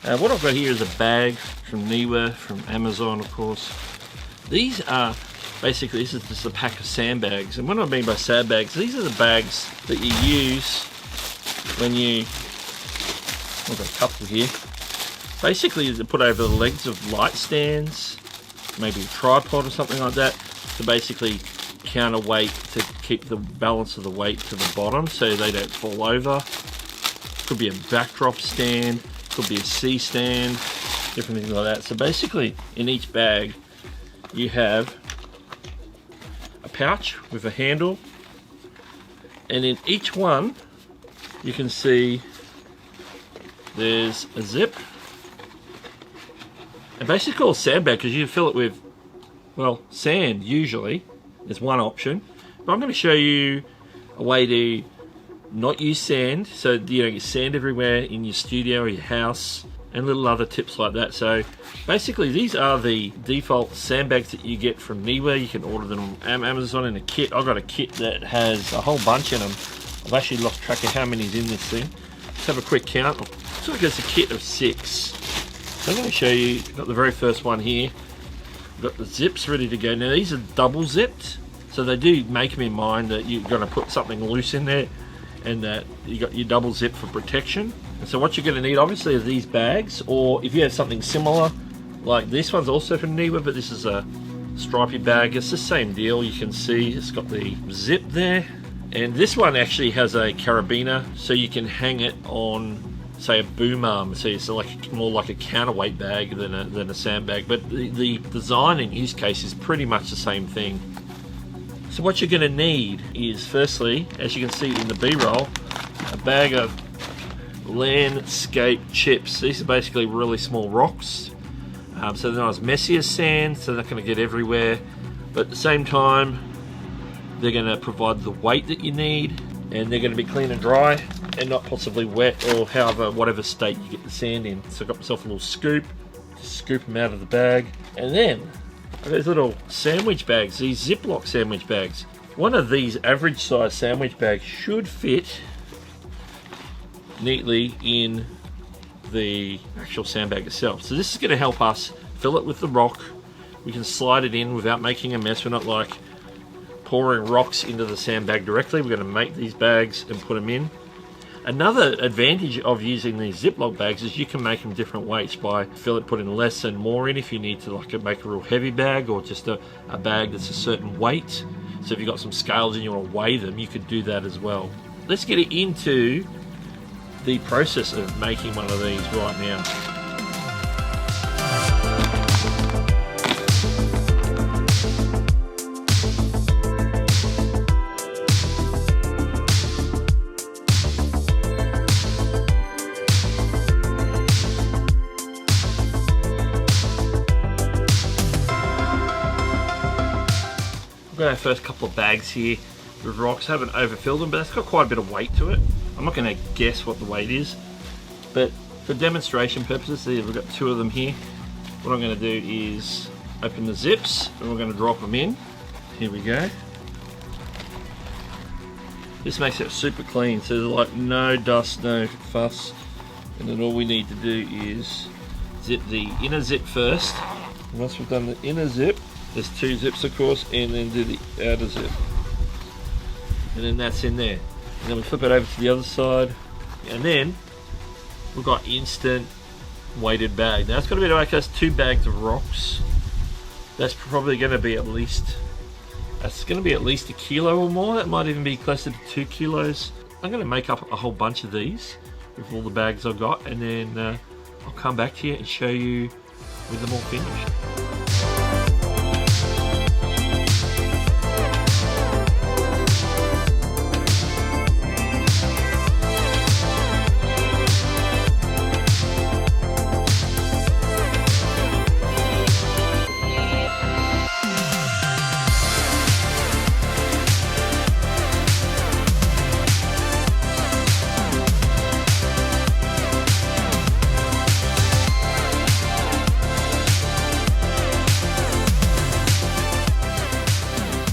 What I've got here is a bag from Neewer, from Amazon of course. These are basically, this is just a pack of sandbags, and what I mean by sandbags, these are the bags that you use when you, I've got a couple here, basically to put over the legs of light stands, maybe a tripod or something like that, to basically counterweight, to keep the balance of the weight to the bottom so they don't fall over. Could be a backdrop stand, could be a C stand, different things like that. So basically in each bag you have a pouch with a handle, and in each one you can see there's a zip, and basically called sandbag because you fill it with, well, sand usually is one option, but I'm going to show you a way to not use sand so you don't get sand everywhere in your studio or your house, and little other tips like that. So basically these are the default sandbags that you get from Neewer. You can order them on Amazon in a kit. I've got a kit that has a whole bunch in them. I've actually lost track of how many's in this thing. Let's have a quick count. Looks like it's a kit of 6. So I'm going to show you, got the very first one here. We've got the zips ready to go. Now these are double zipped, so they do make them in mind that you're going to put something loose in there, and that you got your double zip for protection. And so what you're going to need obviously is these bags, or if you have something similar, like this one's also from Neewer, but this is a stripy bag. It's the same deal. You can see it's got the zip there, and this one actually has a carabiner, so you can hang it on, say, a boom arm. So it's like more like a counterweight bag than a sandbag, but the design and use case is pretty much the same thing. So what you're going to need is, firstly, as you can see in the B-roll, a bag of landscape chips. These are basically really small rocks, so they're not as messy as sand, so they're not going to get everywhere, but at the same time they're going to provide the weight that you need, and they're going to be clean and dry and not possibly wet, or however, whatever state you get the sand in. So I got myself a little scoop, just scoop them out of the bag, and then those little sandwich bags, these Ziploc sandwich bags. One of these average size sandwich bags should fit neatly in the actual sandbag itself. So this is going to help us fill it with the rock. We can slide it in without making a mess. We're not like pouring rocks into the sandbag directly. We're going to make these bags and put them in. Another advantage of using these Ziploc bags is you can make them different weights by putting less and more in if you need to, like make a real heavy bag, or just a bag that's a certain weight. So if you've got some scales and you want to weigh them, you could do that as well. Let's get into the process of making one of these right now. We've got our first couple of bags here with rocks. I haven't overfilled them, but that's got quite a bit of weight to it. I'm not going to guess what the weight is, but for demonstration purposes, we've got 2 of them here. What I'm going to do is open the zips, and we're going to drop them in. Here we go. This makes it super clean, so there's like no dust, no fuss. And then all we need to do is zip the inner zip first. And once we've done the inner zip, there's 2 zips of course, and then do the outer zip. And then that's in there. And then we flip it over to the other side, and then we've got instant weighted bag. Now it's got to be like us 2 bags of rocks. That's probably going to be at least, a kilo or more. That might even be closer to 2 kilos. I'm going to make up a whole bunch of these with all the bags I've got, and then I'll come back to you and show you with them all finished.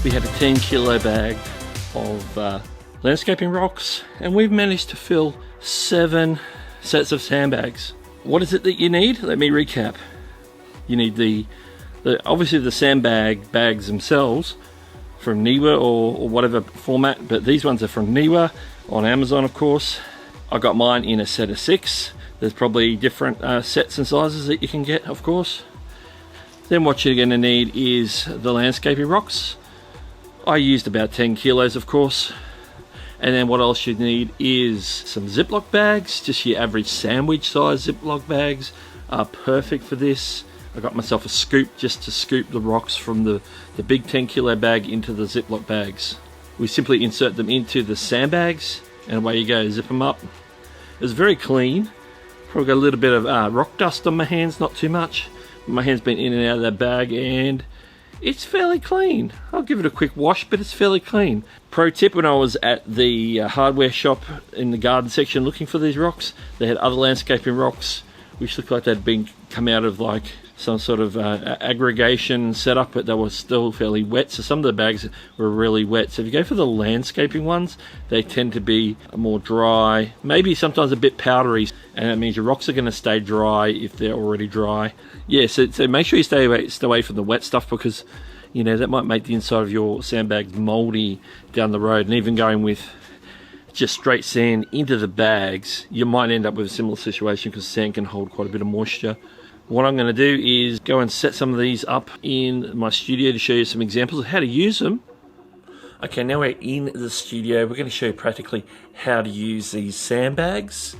We had a 10 kilo bag of landscaping rocks, and we've managed to fill 7 sets of sandbags. what is it that you need? Let me recap. You need the obviously the sandbag bags themselves from Neewer or whatever format, but these ones are from Neewer on Amazon, of course. I got mine in a set of 6. There's probably different sets and sizes that you can get, of course. Then what you're going to need is the landscaping rocks. I used about 10 kilos, of course. And then what else you need is some Ziploc bags. Just your average sandwich size Ziploc bags are perfect for this. I got myself a scoop just to scoop the rocks from the big 10 kilo bag into the Ziploc bags. We simply insert them into the sandbags and away you go, zip them up. It's very clean. Probably got a little bit of rock dust on my hands, not too much. My hand's been in and out of that bag and it's fairly clean. I'll give it a quick wash, but it's fairly clean. Pro tip, when I was at the hardware shop in the garden section looking for these rocks, they had other landscaping rocks which looked like they'd been come out of like some sort of aggregation setup, but they were still fairly wet. So some of the bags were really wet. So if you go for the landscaping ones, they tend to be more dry, maybe sometimes a bit powdery, and that means your rocks are going to stay dry if they're already dry. Yeah, so make sure you stay away from the wet stuff, because you know that might make the inside of your sandbags moldy down the road. And even going with just straight sand into the bags, you might end up with a similar situation, because sand can hold quite a bit of moisture. What I'm going to do is go and set some of these up in my studio to show you some examples of how to use them. Okay, now we're in the studio. We're going to show you practically how to use these sandbags.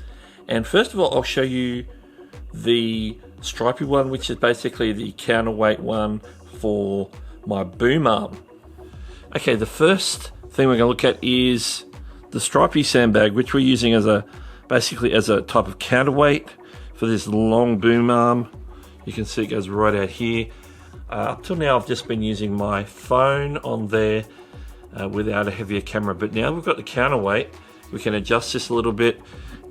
And first of all, I'll show you the stripy one, which is basically the counterweight one for my boom arm. Okay, the first thing we're going to look at is the stripy sandbag, which we're using as basically as a type of counterweight for this long boom arm. You can see it goes right out here. Up till now I've just been using my phone on there without a heavier camera, but now we've got the counterweight, we can adjust this a little bit,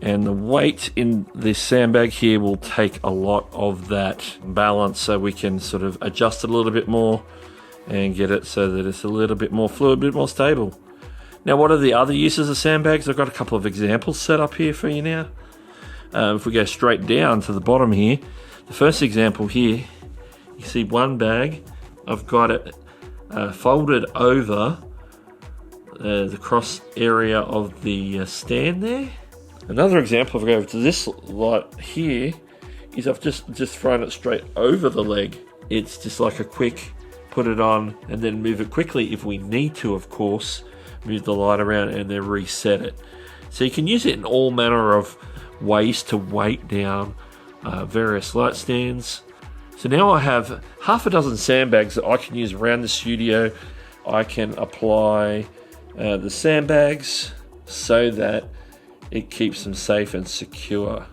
and the weight in this sandbag here will take a lot of that balance, so we can sort of adjust it a little bit more and get it so that it's a little bit more fluid, a bit more stable. Now, what are the other uses of sandbags? I've got a couple of examples set up here for you now. If we go straight down to the bottom here, the first example here, you see one bag, I've got it folded over the cross area of the stand there. Another example, if I go over to this light here, is I've just thrown it straight over the leg. It's just like a quick put it on and then move it quickly if we need to, of course, move the light around and then reset it. So you can use it in all manner of ways to weight down various light stands. So now I have half a dozen sandbags that I can use around the studio. I can apply the sandbags so that it keeps them safe and secure.